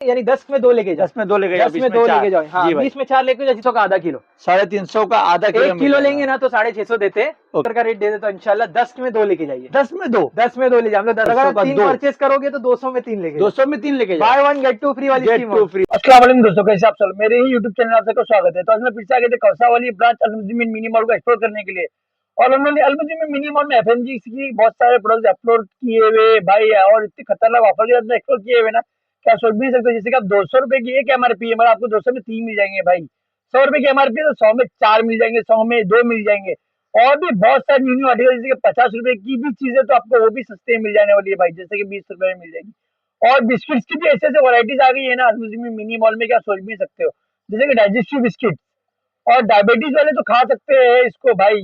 यानी 10 में 2 लेके जाओ, 10 में 2 लेके जाओ, 10 में 2 लेके जाओ। हाँ, 20 में 4 लेके जाओ, 300 का आधा किलो, 350 का आधा किलो, 1 किलो लेंगे ना तो 650 देते हैं का रेट दे दे। तो इंशाल्लाह 10 में 2 लेके जाइए, 10 में 2, 10 में 2 ले जाओ। अगर आप 3 परचेस करोगे तो 200 में 3 लेके 200 में 3 लेके जाओ, बाय 1 गेट 2 फ्री वाली स्कीम फ्री। अस्सलाम वालेकुम दोस्तों, कैसे आप सब? मेरे ही यूट्यूब चैनल आप सबका स्वागत है। तो आज मैं फिर से आ गए थे कौसा वाली ब्रांच अल-मुज़म्मिल मिनी मॉल को एक्सप्लोर करने के लिए। और हमने अल-मुज़म्मिल मिनी मॉल में एफएमजी की बहुत सारे प्रोडक्ट्स अपलोड किए हुए भाई, और इतने खतरनाक ऑफर के साथ एक्सप्लोर किए हुए ना क्या सोच भी नहीं सकते। जैसे कि आप 200 रुपए की एक एमआरपी है, मगर आपको 200 में 3 मिल जाएंगे भाई। 100 रुपए की एमआरपी है तो 100 में 4 मिल जाएंगे, 100 में 2 मिल जाएंगे। और भी बहुत सारे न्यू आर्टिकल, जैसे कि 50 रुपए की भी चीजें तो आपको वो भी सस्ते में मिल जाने वाली है भाई, जैसे कि 20 रुपए में मिल जाएगी। और बिस्किट्स की भी ऐसे ऐसे वैरायटीज आ गई है ना अल-मुज़म्मिल मिनी मॉल में, क्या सोच भी नहीं सकते हो। जैसे कि डाइजेस्टिव बिस्किट, और डायबिटीज वाले तो खा सकते हैं इसको भाई।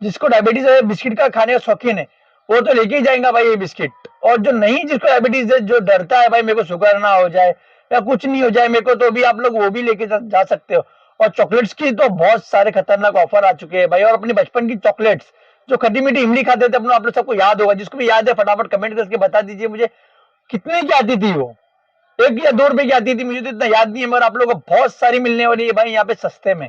जिसको डायबिटीज है, बिस्किट का खाने का शौकीन है, वो तो लेके ही जाएगा भाई ये बिस्किट। और जो नहीं, जिसको डायबिटीज है, जो डरता है भाई मेरे को शुगर ना हो जाए या कुछ नहीं हो जाए मेरे को, तो भी आप लोग वो भी लेके जा सकते हो। और चॉकलेट्स की तो बहुत सारे खतरनाक ऑफर आ चुके हैं भाई। और अपनी बचपन की चॉकलेट्स जो खट्टी मीठी इमली खाते थे अपने, आप लोग सबको याद होगा। जिसको भी याद है फटाफट कमेंट करके बता दीजिए मुझे, कितने की आती थी वो? 1 या 2 रुपए की आती थी, मुझे तो इतना याद नहीं है, मगर आप लोगों को बहुत सारी मिलने वाली है भाई यहाँ पे सस्ते में।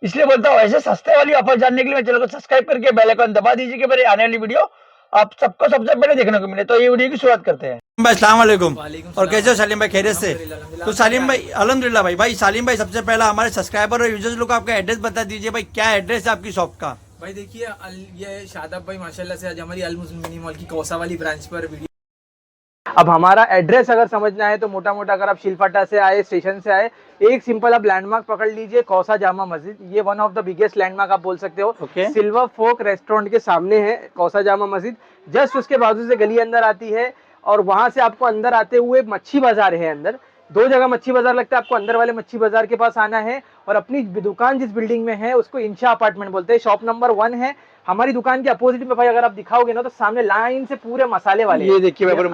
इसलिए बोलता हूँ, ऐसे सस्ते वाली ऑफर जानने के लिए चैनल को सब्सक्राइब करके बेल आइकन दबा दीजिए कि मेरी आने वाली वीडियो आप सबको सबसे पहले देखने को मिले। तो ये वीडियो की शुरुआत करते हैं भाई। अस्सलाम वालेकुम। और कैसे हो सालिम भाई? खैरियत से? तो सालिम भाई अल्हम्दुलिल्लाह भाई सालिम भाई, सबसे पहला हमारे सब्सक्राइबर और यूजर्स लोग को आपका एड्रेस बता दीजिए भाई, क्या एड्रेस है आपकी शॉप का? भाई देखिए, ये शादाब भाई माशाल्लाह से आज हमारी अल-मुज़म्मिल मिनी मॉल की कौसा वाली ब्रांच पर वीडियो। अब हमारा एड्रेस अगर समझना है तो मोटा मोटा अगर आप शिलफाटा से आए, स्टेशन से आए, एक सिंपल आप लैंडमार्क पकड़ लीजिए, कौसा जामा मस्जिद। ये one of the biggest landmark आप बोल सकते हो। सिल्वर फोक रेस्टोरेंट के सामने है कौसा जामा मस्जिद। जस्ट उसके बाजू से गली अंदर आती है, और वहां से आपको अंदर आते हुए मच्छी बाजार है। अंदर 2 जगह मच्छी बाजार लगता है, आपको अंदर वाले मच्छी बाजार के पास आना है। और अपनी दुकान जिस बिल्डिंग में है उसको इंशा अपार्टमेंट बोलते हैं, शॉप नंबर 1 है। हमारी दुकान के अपोजिट में भाई अगर आप दिखाओगे ना तो सामने लाइन से पूरे मसाले वाले, ये देखिए भाई, पूरे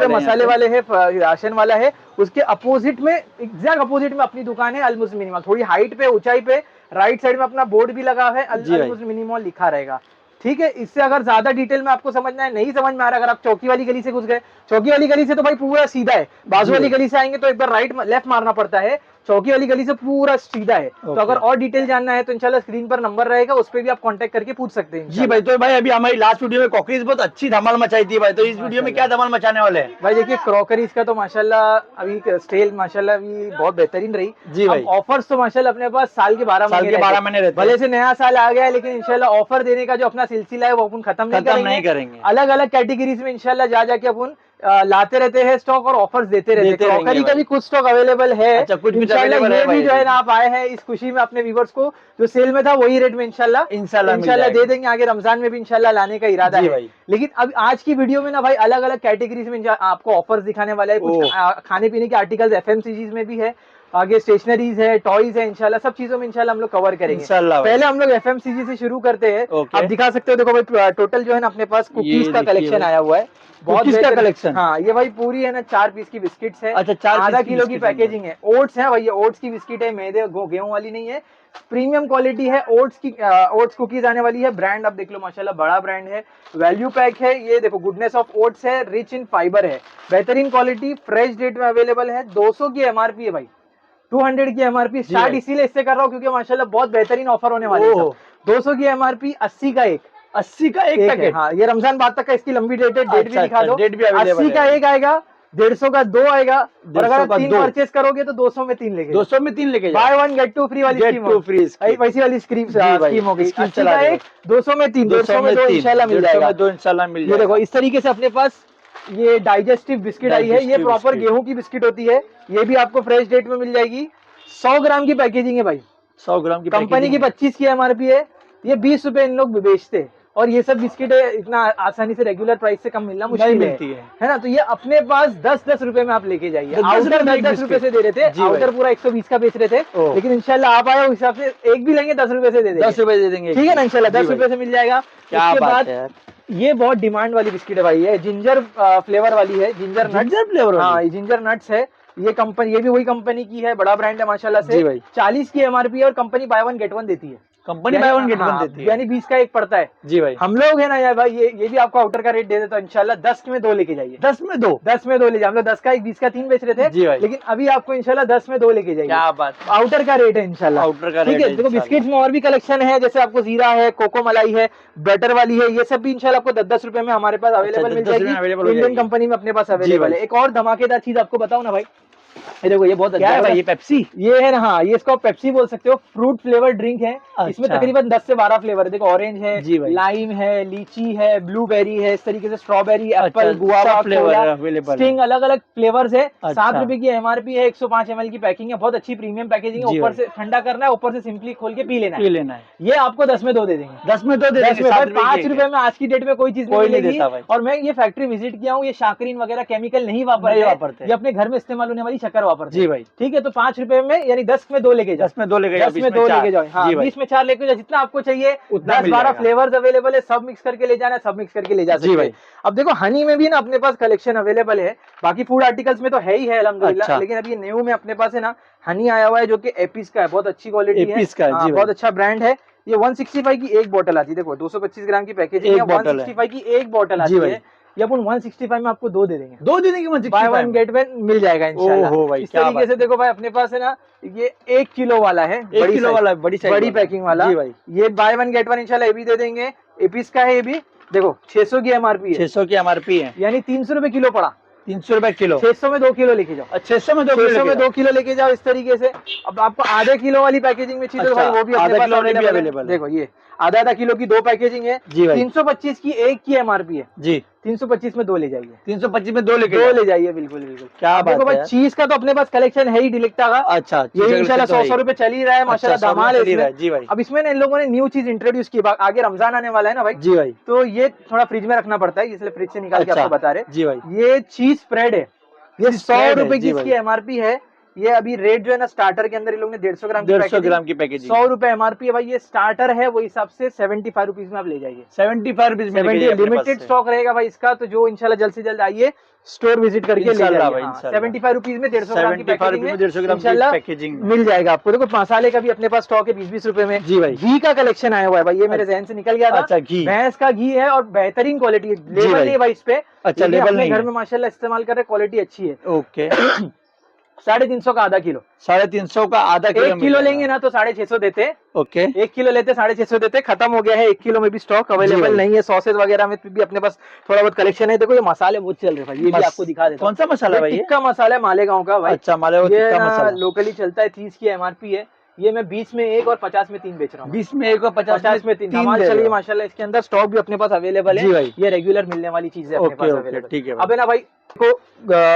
मसाले वाले है, राशन वाला है। उसके अपोजिट में, एग्जैक्ट अपोजिट में अपनी दुकान है अल-मुज़म्मिल मिनी मॉल। थोड़ी हाइट पे, ऊंचाई पे, राइट साइड में अपना बोर्ड भी लगा है, अल-मुज़म्मिल मिनी मॉल लिखा रहेगा। ठीक है, इससे अगर ज्यादा डिटेल में आपको समझना है, नहीं समझ में आ रहा, अगर आप चौकी वाली गली से घुस गए, चौकी वाली गली से तो भाई पूरा सीधा है। बाजू वाली गली से आएंगे तो एक बार राइट लेफ्ट मारना पड़ता है, चौकी वाली गली से पूरा सीधा है। तो अगर और डिटेल जानना है तो इंशाल्लाह स्क्रीन पर नंबर रहेगा, उस पर भी आप कांटेक्ट करके पूछ सकते हैं जी भाई। तो भाई अभी हमारी लास्ट वीडियो में कॉकरीज बहुत अच्छी धमाल मचाई थी भाई, तो इस वीडियो में क्या धमाल मचाने वाले हैं भाई? देखिए, क्रॉकरीज का तो माशाल्लाह अभी सेल माशाल्लाह अभी बहुत बेहतरीन रही जी भाई। ऑफर्स तो माशाल्लाह अपने पास साल के 12 महीने रहते, भले से नया साल आ गया है, लेकिन इंशाल्लाह ऑफर देने का जो अपना सिलसिला है वो अपन खत्म नहीं करेंगे। अलग अलग कैटेगरीज में इंशाल्लाह जा जाके अपन लाते रहते हैं स्टॉक, और ऑफर्स देते रहते हैं। क्रॉकरी का भी कुछ स्टॉक अवेलेबल है। अच्छा, कुछ इंशाल्लाह ये भी जो है ना, आप आए हैं इस खुशी में अपने व्यूअर्स को जो सेल में था वही रेट में इंशाल्लाह दे देंगे। आगे रमजान में भी इंशाल्लाह लाने का इरादा है। लेकिन अब आज की वीडियो में ना भाई अलग अलग कैटेगरीज में आपको ऑफर्स दिखाने वाला है। कुछ खाने पीने के आर्टिकल्स एफएमसीजीज में भी है, आगे स्टेशनरीज है, टॉयज है, इंशाल्लाह सब चीजों में इंशाल्लाह हम लोग कवर करेंगे। पहले हम लोग एफएमसीजी से शुरू करते हैं। आप दिखा सकते हो, देखो भाई टोटल जो है ना अपने पास कुकीज का कलेक्शन आया हुआ है, बहुत का कलेक्शन। हाँ, ये भाई पूरी है ना 4 पीस की बिस्किट्स है। अच्छा, आधा किलो की पैकेजिंग है। ओट्स है भाई, ये ओट्स की बिस्किट है, मैदे गेहूं वाली नहीं है, प्रीमियम क्वालिटी है। ओट्स की ओट्स कुकीज आने वाली है। ब्रांड आप देख लो माशाल्लाह बड़ा ब्रांड है, वैल्यू पैक है। ये देखो गुडनेस ऑफ ओट्स है, रिच इन फाइबर है, बेहतरीन क्वालिटी, फ्रेश डेट में अवेलेबल है। 200 की एमआरपी है भाई, 200 की एमआरपी। स्टार्ट इसीलिए इससे कर रहा हूँ क्योंकि माशाल्लाह बहुत बेहतरीन ऑफर होने वाले हैं। 200 की एमआरपी, 80 का एक, 80 का एक पैकेट। हाँ, ये रमजान बाद तक का, इसकी लंबी डेट है, डेट भी दिखा दो। 80 का एक आएगा, 150 का 2 आएगा, और अगर आप 3 परचेस करोगे तो 200 में 3 लेके 200 में 3 लेके बाय 1 गेट 2 फ्री वाली स्कीम वैसी वाली स्कीम होगी। 80 का एक, 200 में 3, 150 में 2 इंशाल्लाह मिल जाएगा। ये देखो इस तरीके से अपने पास ये डाइजेस्टिव बिस्किट आई है। ये प्रॉपर गेहूं की बिस्किट होती है, ये भी आपको फ्रेश डेट में मिल जाएगी। 100 ग्राम की पैकेजिंग है भाई, 100 ग्राम की कंपनी की 25 की एमआरपी है। ये 20 रुपए इन लोग बेचते हैं, और ये सब बिस्किट है इतना आसानी से रेगुलर प्राइस से कम मिलना मुश्किल है ना। तो ये अपने पास 10-10 रुपए में आप लेके जाइए। आउटर 10-10 रुपए से दे रहे थे, आउटर पूरा 120 का बेच रहे थे, लेकिन इंशाल्लाह आप आए उस हिसाब से एक भी लेंगे 10 रुपए से दे देंगे। 10 रुपए दे देंगे, ठीक है ना, इंशाल्लाह 10 रुपए से मिल जाएगा। उसके बाद ये बहुत डिमांड वाली बिस्किट है भाई, ये जिंजर फ्लेवर वाली है, जिंजर फ्लेवर। हाँ, ये जिंजर नट्स है। ये कंपनी, ये भी वही कंपनी की है, बड़ा ब्रांड है माशाल्लाह से। 40 की एमआरपी है, और कंपनी बाय 1 गेट 1 देती है। Company by one get one देती है, यानी 20 का एक पड़ता है जी भाई। हम लोग है ना यार भाई, ये भी आपको आउटर का रेट दे देता हूँ इंशाल्लाह 10 में 2 लेके जाइए। 10 में 2 10 में 2 ले जाए, हम लोग 10 का एक 20 का 3 बेच रहे थे जी भाई। लेकिन अभी आपको इंशाल्लाह 10 में 2 लेके जाइए। क्या बात, आउटर का रेट है इंशाल्लाह, आउटर का ठीक रेट है। देखो बिस्किट्स में और भी कलेक्शन है, जैसे आपको जीरा है, कोको मलाई है, बटर वाली है, ये सब भी इंशाल्लाह आपको 10-10 रुपए में हमारे पास अवेलेबल मिल 10 में available जाएगी। हो इंडियन जाएगी। कंपनी में अपने पास जी अवेलेबल भाई। है। एक और धमाकेदार चीज आपको बताऊं ना भाई, ये देखो ये बहुत क्या है भाई, ये पेप्सी? ये है ना, हाँ ये इसको आप पेप्सी बोल सकते हो, फ्रूट फ्लेवर ड्रिंक है। इसमें अच्छा। तकरीबन 10 से 12 फ्लेवर है। देखो ऑरेंज है, जी भाई। लाइम है, लीची है, ब्लूबेरी है, इस तरीके से स्ट्रॉबेरी, एप्पल, अच्छा, गुआवा, सब फ्लेवर कोला, अवेलेबल है। स्टिंग, अलग अलग फ्लेवर्स है। अच्छा। 7 रुपए की एमआरपी है, 105 ml की पैकिंग है, बहुत अच्छी प्रीमियम पैकेजिंग है। जी ऊपर भाई। से ठंडा करना है, ऊपर से सिंपली खोल के पी लेना पी है। लेना है, ये आपको 10 में 2 दे देंगे। 10 में 2 दे 10 देंगे, में 7 रुपए 5 की रुपए में आज की डेट में कोई चीज कोई नहीं मिलेगी। देता भाई। और मैं ये फैक्ट्री विजिट किया हूँ, ये शाकरीन वगैरह केमिकल नहीं नहीं वापरते। वापरते, ये अपने घर में इस्तेमाल होने वाली शक्कर वापरते। जी भाई। ठीक है, तो 5 रुपए में यानी 10 में 2 लेके जाओ, 10 में 2 लेके जाओ, 10 में 2 लेके जाओ, हाँ जी भाई। 20 में 4 लेके जाओ, जितना आपको चाहिए उतना मिल 10-12 जाएगा। फ्लेवर्स अवेलेबल है, सब मिक्स करके ले जाना है, सब मिक्स करके ले जा जी सकते भाई। हैं। अब देखो हनी में भी ना अपने पास कलेक्शन अवेलेबल है, बाकी फूड आर्टिकल्स में तो है ही है अल्हम्दुलिल्लाह। अच्छा। लेकिन अभी न्यू में अपने पास है ना हनी आया हुआ है, जो कि एपिस का है, बहुत अच्छी क्वालिटी है, एपिस का है, जी भाई। बहुत अच्छा ब्रांड है। ये 165 की एक बोतल आती है, देखो 225 ग्राम की पैकेजिंग एक है, बॉटल है। 165 की एक बोतल जी आती भाई। है। ये अपन 165 में आपको 2 दे देंगे, 2 देने की 165 बाय वन गेट वन मिल जाएगा इंशाल्लाह। ओहो भाई, इस क्या तरीके बात से है। देखो भाई अपने पास है ना, ये 1 किलो वाला है, 1 किलो वाला, बड़ी साइज बड़ी वाला। पैकिंग वाला। जी भाई। ये बाय वन गेट वन इंशाल्लाह ये भी दे देंगे। एपिस का है ये भी, देखो 600 की एमआरपी है, 600 की एमआरपी है, यानी 300 रुपए किलो पड़ा। 300 रुपए किलो। 600 में 2 किलो लेके जाओ, 600 में 2 600 में 2 किलो लेके जाओ इस तरीके से। अब आपको आधे किलो वाली पैकेजिंग में चाहिए तो अच्छा, भाई वो भी आधा अपने पास किलो वाली भी अवेलेबल available है। है। देखो ये आधा किलो की 2 पैकेजिंग है, जी भाई। 325 की एक की एमआरपी है, जी 325 में 2 ले जाइए, 325 में 2 लेके 2 जाओ। ले जाइए, बिल्कुल बिल्कुल। क्या अब बात देखो भाई है। चीज का तो अपने पास कलेक्शन है ही डिलेक्टा का। अच्छा, ये इंशाल्लाह 100 रुपए चल ही रहा है माशाल्लाह, अच्छा, धमाल है चल ही रहा है। इसमें। जी भाई। अब इसमें ना इन लोगों ने न्यू चीज इंट्रोड्यूस की, आगे रमजान आने वाला है ना भाई, जी भाई। तो ये थोड़ा फ्रिज में रखना पड़ता है, इसलिए फ्रिज से निकाल के अच्छा, आपको बता रहे। जी भाई। ये चीज स्प्रेड है, ये 100 spread है, रुपए की जी इसकी भाई। एमआरपी है। ये अभी रेट जो है ना स्टार्टर के अंदर इन लोगों ने 150 ग्राम 150 ग्राम की पैकेजिंग, 100 रुपए एमआरपी है भाई। ये स्टार्टर है, वो हिसाब से 75 रुपीज में आप ले जाइए, 75 रुपीज में लेके 70 जाइए अपने पास लिमिटेड से। स्टॉक रहेगा भाई इसका, तो जो इंशाल्लाह जल्द से जल्द आइए स्टोर विजिट करके ले इंशाल्लाह जाइए। भाई, हाँ, इंशाल्लाह। 75 रुपीज में 150 ग्राम की 75 पैकेजिंग रुपीज में में 150 ग्राम की इंशाल्लाह पैकेजिंग में। मिल जाएगा आपको। देखो मसाले का भी अपने पास स्टॉक है 20-20 रुपए में। जी भाई। घी का कलेक्शन आया हुआ है भाई, ये मेरे जहन से निकल गया था। अच्छा, घी। भैंस का घी है और बेहतरीन क्वालिटी है, लेबल भाई। नहीं है भाई इस पे। अच्छा, लेकिन लेबल अपने नहीं घर है। में माशाल्लाह इस्तेमाल कर रहे, क्वालिटी अच्छी है। ओके। 350 का आधा किलो, 350 का आधा किलो 1 किलो लेंगे ना तो 650 देते, ओके। 1 किलो लेते 650 देते, खत्म हो गया है। 1 किलो में भी स्टॉक जी अवेलेबल भाई। नहीं है। सॉसेज वगैरह में भी अपने पास थोड़ा बहुत कलेक्शन है। देखो ये मसाले बहुत चल रहे हैं भाई, ये भी आपको दिखा देता हूं। कौन सा मसाला भाई? टिक्का मसाला है मालेगांव का भाई। अच्छा, मालेगांव ये टिक्का ना मसाला लोकली चलता है, 30 की एमआरपी है। ये मैं 20 में 1 और 50 में 3 बेच रहा हूँ। 20 में 1 और 50 में 3 धमाल चल रही है माशाल्लाह। इसके अंदर स्टॉक भी अपने पास अवेलेबल है जी भाई। ये रेगुलर मिलने वाली चीज है अपने ओके, पास ओके, अवेलेबल। ठीक है भाई। अब है ना भाई को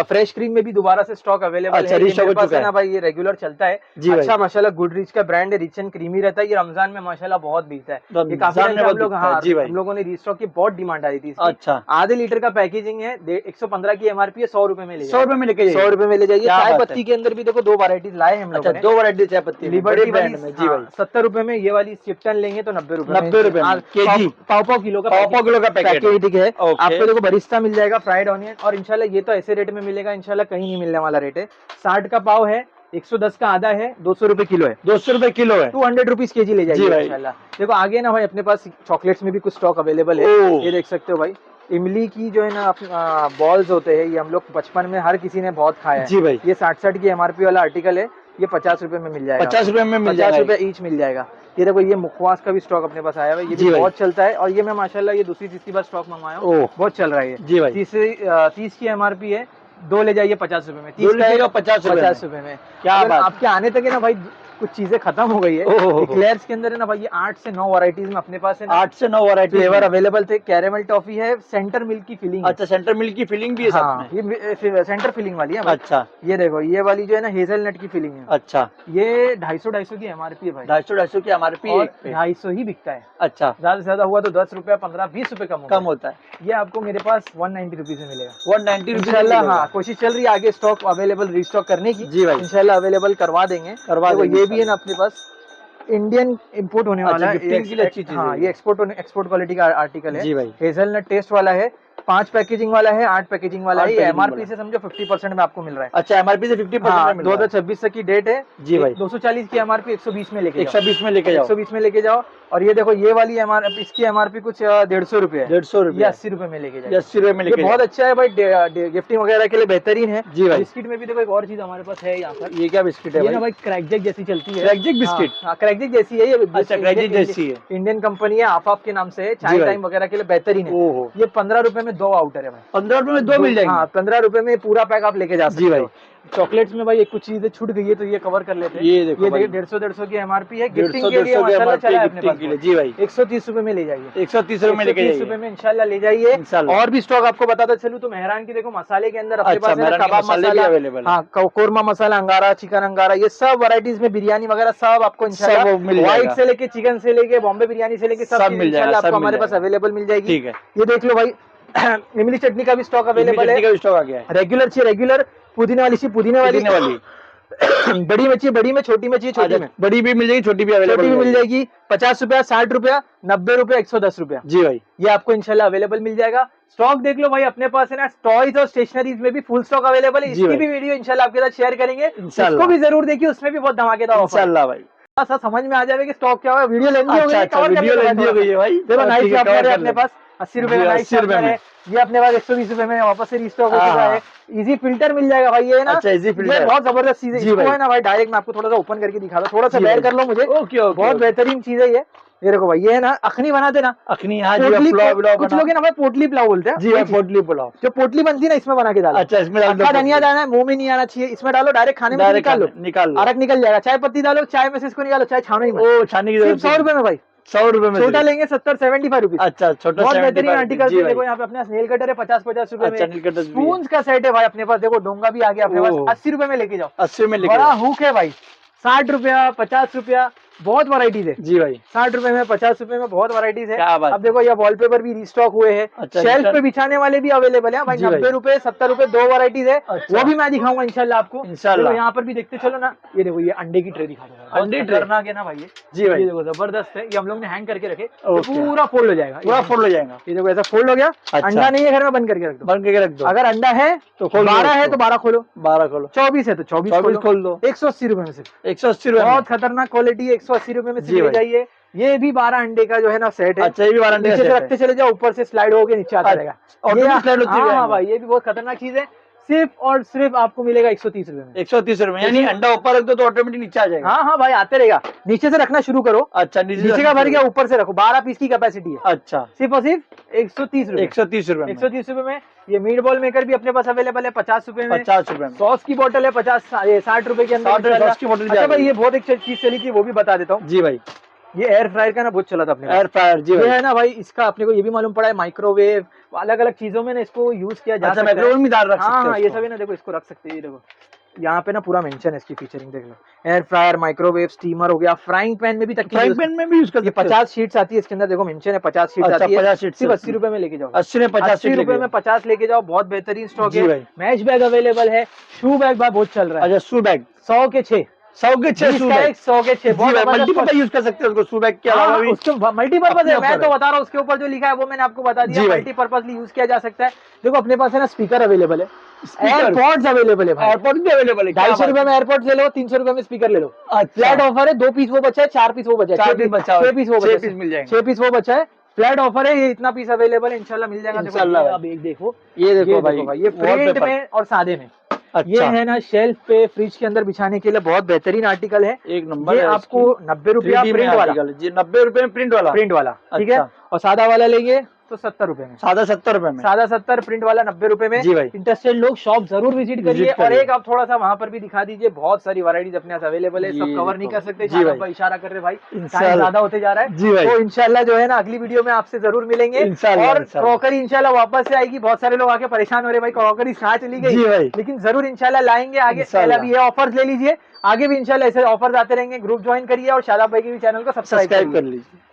फ्रेश क्रीम में भी दोबारा से स्टॉक अवेलेबल अच्छा, है। ये रीस्टॉक मेरे हो पास चुका है ना है। भाई, ये रेगुलर चलता है। जी भाई। अच्छा माशाल्लाह गुड रिच का ब्रांड है, रिच एंड क्रीमी रहता है। ये रमजान में माशाल्लाह बहुत बिकता है। ये काफी रमजान में टाइम से हम बहुत लोग, बिकता है, हाँ जी भाई। हम लोगों ने रीस्टॉक की बहुत डिमांड आ रही थी इसकी। अच्छा। आधे लीटर का पैकेजिंग है, 115 की एमआरपी है, 100 रुपए में ले 100 रुपए में लेके जाइए। 100 रुपए में ले जाइए। क्या चाय बात पत्ती है। के अंदर भी देखो 2 वैरायटीज लाए हैं हम अच्छा, लोगों ने। 2 वैरायटी चाय पत्ती में, बड़े लिबर्टी ब्रांड वाली में। जी भाई। 70 रुपए में, ये वाली सिप्टन लेंगे तो 90 रुपए 90 रुपए में, केजी। पाव किलो का पाव किलो का पैकेट है। पैकेट है। ओके। आपको देखो बरिस्ता मिल जाएगा, फ्राइड ऑनियन, और इंशाल्लाह ये तो ऐसे रेट में मिलेगा इंशाल्लाह, कहीं नहीं मिलने वाला रेट है। 60 का पाव है, 110 का आधा है, 200 रुपए किलो है, 200 रुपए किलो है। 200 रुपीज केजी ले जी जाइए भाई। इंशाल्लाह। देखो आगे ना भाई अपने पास चॉकलेट्स में भी कुछ स्टॉक अवेलेबल है, ओह। ये देख सकते हो भाई। इमली की जो है ना बॉल्स होते हैं, ये हम लोग बचपन में हर किसी ने बहुत खाया है। जी भाई। ये 60 की एमआरपी वाला आर्टिकल है, ये 50 रुपए में मिल जाएगा। 50 रुपए में मिल 50 जाएगा। रुपए ईच मिल जाएगा। ये देखो ये मुखवास का भी स्टॉक अपने पास आया हुआ है, ये जी भी भाई। बहुत चलता है। और ये मैं माशाल्लाह ये दूसरी तीसरी बार स्टॉक मंगवाया हूँ, ओह। बहुत चल रहा है ये। जी भाई। 30 की एमआरपी है, 2 ले जाइए 50 रुपए में। 2 ले जाइएगा 50 रुपए में। 50 रुपए में। क्या अगर बात है। आपके आने तक है ना भाई कुछ चीजें खत्म हो गई है। ओहो। इक्लेयर्स के अंदर है ना भाई, ये 8 से 9 वैरायटीज में अपने पास है ना 8 से 9 वैरायटी फ्लेवर अवेलेबल थे। कैरेमल टॉफी है, सेंटर मिल्क की फिलिंग है। अच्छा, सेंटर मिल्क की फिलिंग भी है साथ हाँ, में। ये सेंटर फिलिंग वाली है भाई। अच्छा। ये देखो ये वाली जो है ना हेजलनट की फिलिंग है। अच्छा, ये 250 की एमआरपी है भाई, 250 की एमआरपी और एक पे। 250 ही बिकता है। अच्छा, ज्यादा से ज्यादा हुआ तो 10 रुपया, 15, 20 रुपए कम होता है। ये आपको मेरे पास 190 रुपीज में मिलेगा। 190 रुपीज इंशाल्लाह हाँ, कोशिश चल रही है आगे स्टॉक अवेलेबल रीस्टॉक करने की। जी भाई। इंशाल्लाह अवेलेबल करवा देंगे। करवा देखो देंगे ये भी है ना अपने पास इंडियन इंपोर्ट होने अच्छा, वाला है। गिफ्टिंग के लिए अच्छी चीज हाँ, है ये एक्सपोर्ट क्वालिटी का आर्टिकल है। जी भाई। हेजलनट टेस्ट वाला है, 5 पैकेजिंग वाला है, 8 पैकेजिंग वाला है। ये packaging एमआरपी वाला। से समझो 50% में आपको मिल रहा है। अच्छा, एमआरपी से 50% हाँ, में मिल रहा है। 2026 तक की डेट है जी भाई। 240 की एमआरपी 120 में लेके जाओ, 120 में लेके जाओ, 120 में लेके जाओ। और ये देखो ये वाली एमआरपी, इसकी एमआरपी कुछ 150 रुपए है, 150 ये रुपए, 80 रुपए में लेके जाओ। 80 रुपए में ये लेके बहुत जाओ। अच्छा है भाई, गिफ्टिंग वगैरह के लिए बेहतरीन है। जी भाई। बिस्किट में भी देखो एक और चीज हमारे पास है यहाँ पर, ये क्या बिस्किट है ये ना भाई? भाई क्रैकजैक जैसी चलती है। क्रैकजैक बिस्किट? हाँ, क्रैकजैक जैसी है ये। अच्छा, क्रैकजैक जैसी है। इंडियन कंपनी है, आफाफ के नाम से है, जी चाय भाई। टाइम वगैरह के लिए बेहतरीन है। ओहो, ये 15 रुपए में 2 आउटर है भाई। 15 रुपए में 2 मिल जाएंगे? हाँ, 15 रुपए में पूरा पैक आप लेके जा जी सकते भाई। हो। चॉकलेट्स में भाई एक कुछ चीजें छूट गई है तो ये कवर कर लेते हैं। ये देखो भाई। 150 की एमआरपी है, 150 गिफ्टिंग के लिए 150 की माशाल्लाह चला है MRP अपने गिफ्टिंग के लिए। पास। जी भाई। 130 रुपए में ले जाइए, 130 रुपए में लेके 130 जाइए। रुपए में इंशाल्लाह ले जाइए। इंशाल्लाह। और भी स्टॉक आपको बताता चलूं तो मेहरान की देखो मसाले के अंदर अपने अच्छा, पास है ना, मेहरान के कबाब मसाले भी मसाला, अवेलेबल है। हाँ, कोरमा मसाला, अंगारा, चिकन अंगारा, ये सब वैरायटीज में बिरयानी वगैरह सब आपको सब इंशाल्लाह मिल व्हाइट जाएगा। से लेके चिकन से लेके बॉम्बे बिरयानी से लेके सब सब मिल जाएगा, इंशाल्लाह सब आपको मिल हमारे पास जाएगा। अवेलेबल मिल जाएगी। ठीक है। ये देख लो भाई इमली चटनी का भी स्टॉक अवेलेबल चटनी का है। भी स्टॉक आ गया है। रेगुलर चाहिए रेगुलर, पुदीने वाली चाहिए पुदीने वाली, पुदीने वाली। बड़ी में चाहिए बड़ी में, छोटी में चाहिए छोटी अच्छा, में। बड़ी भी मिल जाएगी, छोटी भी अवेलेबल छोटी भी मिल जाएगी। 50 रुपया, 60 रुपया, 90 रुपया, 110 रुपया, जी भाई। ये आपको इंशाल्लाह अवेलेबल मिल जाएगा। स्टॉक देख लो भाई अपने पास है ना, टॉयज और स्टेशनरीज में भी फुल स्टॉक अवेलेबल है। जी इसकी भाई। भी वीडियो इंशाल्लाह आपके साथ शेयर करेंगे, इंशाल्लाह। उसको भी जरूर देखिए, उसमें भी बहुत धमाकेदार ऑफर है। इंशाल्लाह भाई। ऐसा समझ में आ जाएगा कि स्टॉक क्या हुआ। वीडियो लेंदी हो गई है, अच्छा, cover करने वीडियो के बाद लेंदी हो गई है भाई। देखो नाइट ठीक है, शार्पनर cover है कर अपने लेंगे। पास 80 रुपए जी, में, नाइट 80 रुपए शार्पनर में। है। ये अपने पास 120 रुपए में वापस से रिस्टॉक हो चुका हाँ। है। इजी फिल्टर मिल जाएगा भाई, ये है ना। अच्छा, easy filter। ये बहुत जबरदस्त चीज है। जी इसको भाई। है ना भाई, डायरेक्ट मैं आपको थोड़ा सा ओपन करके दिखा दूं, थोड़ा सा जी बेयर भाई। कर लो मुझे। ओके, ओके, बहुत ओके। बेहतरीन चीज है ये देखो भाई, ये है ना अखनी बनाते ना, अखनी, हाँ जी, पोटली, पुलाव पुलाव कुछ बना। लोग है ना भाई पोटली पुलाव बोलते हैं। जी भाई, पोटली पुलाव। जो पोटली बनती है ना, इसमें बना के डालो। अच्छा, इसमें डाल दो अक्खा धनिया पोटली। डालना है, मुंह में नहीं आना चाहिए, इसमें डालो, डायरेक्ट खाने में से डायरेक्ट निकाल लो, निकाल लो। अरक निकल जाएगा। चाय पत्ती डालो, चाय में से इसको निकालो, चाय छानो ही मत। ओ, छाने की सिर्फ जरूरत 100 रुपए में भाई, 100 रुपए में छोटा सिर्फ। लेंगे 70-75 रुपीज। अच्छा, छोटा बहुत 75 बेहतरीन आर्टिकल जी देखो भाई। यहाँ पे अपने नेल कटर है 50-50 रुपए अच्छा, में। नील कटर भी है। स्पून का सेट है भाई अपने पास, देखो डोंगा भी आ गया अपने ओह। पास, 80 रुपए में लेके जाओ। 80 में लेके बड़ा जाओ। हुक है भाई, 60 रुपया, 50 रुपया, बहुत वैरायटीज है। जी भाई। 60 रुपए में, 50 रुपए में बहुत वैरायटीज है। क्या बात अब देखो ये वॉलपेपर भी रिस्टॉक हुए हैं। अच्छा, शेल्फ रिटर्न- पे बिछाने वाले भी अवेलेबल है भाई, जी भाई। 90 रुपए, 70 रुपए, 2 वैरायटीज है। अच्छा। वो भी मैं दिखाऊंगा इंशाल्लाह आपको। इंशाल्लाह। देखो यहाँ पर भी देखते चलो ना, ये देखो ये अंडे की ट्रे दिखा दो, अंडे ट्रे? खतरनाक है ना भाई ये। जी भाई। ये देखो जबरदस्त है, ये हम लोग ने हैंग करके रखे, ये ओके। पूरा फोल्ड हो जाएगा, पूरा फोल्ड हो जाएगा। ये देखो ऐसा फोल्ड हो गया। अच्छा। अंडा नहीं है घर में, बंद करके रख दो। बन के रख दो। अगर अंडा है तो खोल दो 12 है उसको। तो 12 खोलो, 12 खोलो। 24 है तो 24 24 खोल दो। 180 रुपए में सिर्फ, 180 रुपए में। बहुत खतरनाक क्वालिटी है, 180 रुपए में जी सिर्फ ले भाई। जाइए। ये भी 12 अंडे का जो है ना सेट है। अच्छा, ये भी 12 अंडे का नीचे से सेट रखते है। चले जाओ, ऊपर से स्लाइड होके नीचे आता अच्छा, रहेगा। ऑटोमेटिक ये- स्लाइड होती हाँ जाएगा। भाई, ये भी बहुत खतरनाक चीज है। सिर्फ और सिर्फ आपको मिलेगा 130 रुपए में। 130 रुपए, यानी अंडा ऊपर रख दो तो ऑटोमेटिक नीचे आ जाएगा। हाँ हाँ भाई, आते रहेगा। नीचे से रखना शुरू करो, अच्छा, नीचे का भर गया, ऊपर से रखो। 12 पीस की कैपेसिटी है, अच्छा, सिर्फ और सिर्फ 130 रुपए। 130 रुपए में। 130 रुपए में। ये मीट बॉल मेकर भी अपने पास अवेलेबल है 50 रुपए में। 50 रुपए में। सॉस की बोतल है 60 रुपए के अंदर। 60 सॉस की बोतल भी अच्छा आ भाई, गई। ये बहुत एक चीज चली थी, वो भी बता देता हूँ। जी भाई। ये एयर फ्रायर का ना बहुत चला था अपने पास। एयर फ्रायर, जी ये भाई। है ना भाई, इसका अपने को ये भी मालूम पड़ा है, माइक्रोवेव अलग अलग चीजों में ना इसको यूज किया जा अच्छा, सकता है। माइक्रोवेव में दाल रख हाँ सकते हाँ, हैं ये उसको। सब है ना, देखो इसको रख सकते हैं। ये देखो यहाँ पे ना पूरा मेंशन है इसकी फीचरिंग, देख लो। एयर फ्रायर, माइक्रोवेव, स्टीमर हो गया, फ्राइंग पैन में भी तक फ्राइंग पैन में भी यूज कर ये सकते हो। 50 शीट्स आती है इसके अंदर, देखो मेंशन है 50 शीट्स अच्छा, आती है। 50 शीट्स सिर्फ आती 80 है। रुपए में लेके जाओ। 80 में 50 80 रुपए में 50 लेके जाओ, बहुत बेहतरीन स्टॉक जी है भाई। मैच बैग अवेलेबल है, शू बैग बहुत चल रहा है। अच्छा, शू बैग 100 के 6, 100 के 6 शू बैग। 100 के 6, बहुत मल्टीपर्पज यूज कर सकते हैं उसको, शू बैग के अलावा भी। उसको मल्टीपर्पज है, अपने मैं ऊपर तो है। बता रहा हूँ, उसके ऊपर जो लिखा है वो मैंने आपको बता दिया। जी भाई। मल्टीपर्पजली यूज किया जा सकता है। देखो अपने पास है ना स्पीकर अवेलेबल है, Speaker? एयरपॉड्स अवेलेबल है भाई। एयरपोर्ट भी अवेलेबल है। 250 रुपए में एयरपोर्ट ले लो, 300 रुपए में स्पीकर ले लो। फ्लैट ऑफर है, 2 पीस वो बचा है, 4 पीस वो बचा है, 4 पीस बचा है, 6 पीस वो 6 बचा पीस है, मिल जाएंगे। 6 पीस वो बचा है। फ्लैट ऑफर है, ये इतना पीस अवेलेबल है, इंशाल्लाह मिल जाएगा। देखो इंशाल्लाह ये भाई। अब एक देखो, ये देखो भाई, ये प्रिंट wallpaper। में और सादे में। अच्छा। ये है ना शेल्फ पे, फ्रिज के अंदर बिछाने के लिए बहुत बेहतरीन आर्टिकल है। एक नंबर ये है आपको 90 रुपया 3D में प्रिंट वाला, आर्टिकल है। जी, 90 रुपए में प्रिंट वाला। प्रिंट वाला, ठीक है। अच्छा। और सादा वाला लेंगे तो 70 रुपए में। सादा 70 रुपए में। सादा 70, प्रिंट वाला 90 रुपए में। जी भाई। इंटरेस्टेड लोग शॉप जरूर विजिट करिए। विजिट और करिए। एक आप थोड़ा सा वहां पर भी दिखा दीजिए, बहुत सारी वैरायटीज अपने पास अवेलेबल है, जी, सब कवर नहीं देखो। कर सकते। जी भाई। भाई इशारा कर रहे भाई, इंशाल्लाह। टाइम ज्यादा होते जा रहा है। जी भाई। तो इंशाल्लाह जो है ना अगली वीडियो में आपसे जरूर मिलेंगे। इंशाल्लाह, और इंशाल्लाह। क्रॉकरी इंशाल्लाह वापस से आएगी। बहुत सारे लोग आके परेशान हो रहे भाई क्रॉकरी कहाँ चली गई। जी भाई। लेकिन जरूर इंशाल्लाह लाएंगे आगे। इंशाल्लाह। पहले अभी ये ऑफर्स ले लीजिए, आगे भी इंशाल्लाह ऐसे ऑफर्स आते रहेंगे। ग्रुप ज्वाइन करिए और शादाब भाई के भी चैनल को सब्सक्राइब सब्सक्राइब करिए। कर लीजिए।